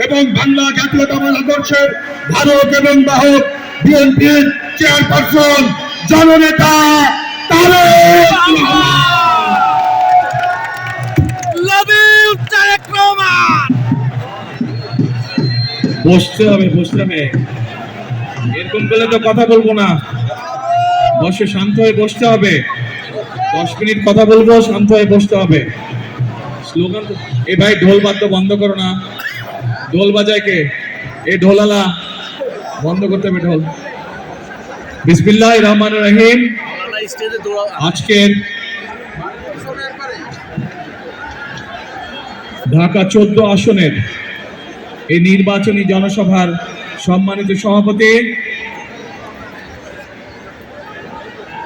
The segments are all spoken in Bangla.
এবং বাংলা জাতীয়তাবাদী আদর্শের ধারক এবং বাহক বিএনপির চেয়ারপারসন জননেতা তারেক রহমান। বসতে হবে এরকম করলে তো কথা বলবো না। বসে শান্ত হয়ে বসতে হবে। 10 মিনিট কথা বলবো, শান্ত হয়ে বসতে হবে। স্লোগান এ ভাই ঢোল বাদ্য বন্ধ করো না। ঢোল বাজায় কে? এ ঢোলালা বন্ধ করতে হবে ঢোল। বিসমিল্লাহির রহমানির রহিম। আজকের ঢাকা 14 আসনের এই নির্বাচনী জনসভার সম্মানিত সভাপতি,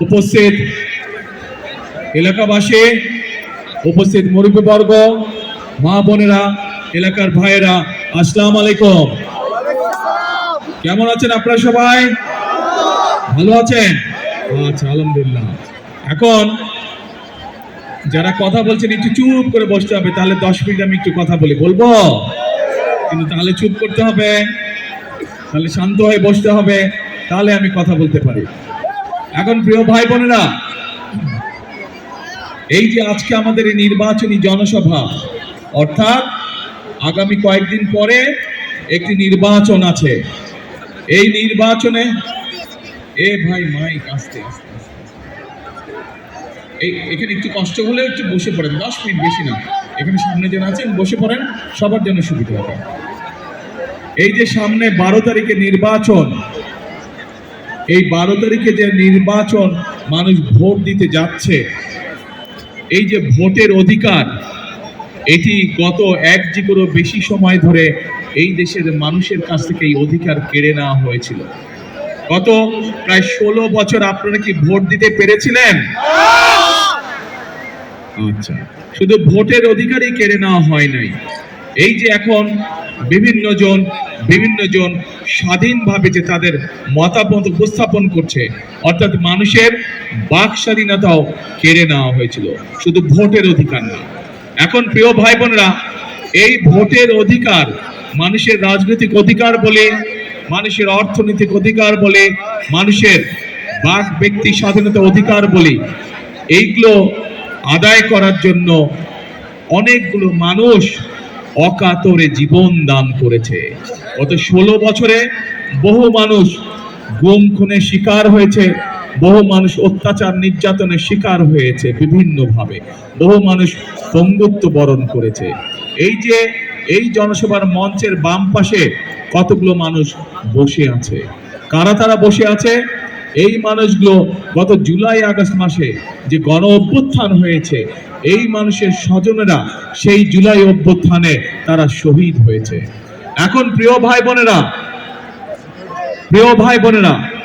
উপস্থিত এলাকাবাসী, উপস্থিত মুরব্বীবর্গ, মা বোনেরা, এলাকার ভাইয়েরা, আসসালামু আলাইকুম। কেমন আছেন আপনারা? সবাই ভালো আছেন? আচ্ছা, আলহামদুলিল্লাহ। এখন যারা কথা বলছেন একটু চুপ করে বসতে হবে, তাহলে 10 মিনিট আমি একটু কথা বলবো, কিন্তু তাহলে চুপ করতে হবে, তাহলে শান্ত হয়ে বসতে হবে, তাহলে আমি কথা বলতে পারি। এখন প্রিয় ভাই বোনেরা, এই যে আজকে আমাদের এই নির্বাচনী জনসভা, অর্থাৎ আগামী কয়েকদিন পরে একটি নির্বাচন আছে। এই নির্বাচনে ভাই মাইক আস্তে আস্তে, এখানে একটু কষ্ট হলে একটু বসে পড়েন, 10 মিনিট, বেশি না। এখানে সামনে যারা আছেন বসে পড়েন, সবার জন্য সুবিধা হবে। এই যে সামনে 12 তারিখে নির্বাচন, এই 12 তারিখে যে নির্বাচন মানুষ ভোট দিতে যাচ্ছে, এই যে ভোটের অধিকার, এটি গত 1 যুগেরও বেশি সময় ধরে এই দেশের মানুষের কাছ থেকে এই অধিকার কেড়ে নেওয়া হয়েছিল। গত প্রায় 16 বছর আপনারা কি ভোট দিতে পেরেছিলেন? আচ্ছা, শুধু ভোটের অধিকারই কেড়ে নেওয়া হয় নাই। এই যে এখন বিভিন্ন জন স্বাধীনভাবে যে তাদের মতামত উপস্থাপন করছে, অর্থাৎ মানুষের বাক স্বাধীনতাও কেড়ে নেওয়া হয়েছিল, শুধু ভোটের অধিকার না। এখন প্রিয় ভাই বোনেরা, এই ভোটের অধিকার মানুষের রাজনৈতিক অধিকার বলে, মানুষের অর্থনৈতিক অধিকার বলে, মানুষের বাক ব্যক্তি স্বাধীনতা অধিকার বলে, এইগুলো আদায় করার জন্য অনেকগুলো মানুষ অকাতরে জীবন দান করেছে। গত 16 বছরে বহু মানুষ গুম খুনের শিকার হয়েছে, বহু মানুষ অত্যাচার নির্যাতনের শিকার হয়েছে বিভিন্নভাবে, বহু মানুষ পঙ্গুত্ব বরণ করেছে। এই জনসভার মঞ্চের বাম পাশে কতগুলো মানুষ বসে আছে। কারা তারা বসে আছে? এই মানুষগুলো গত জুলাই আগস্ট মাসে যে গণ অভ্যুত্থান হয়েছে, এই মানুষের স্বজনেরা সেই জুলাই অভ্যুত্থানে তারা শহীদ হয়েছে। এখন প্রিয় ভাই বোনেরা,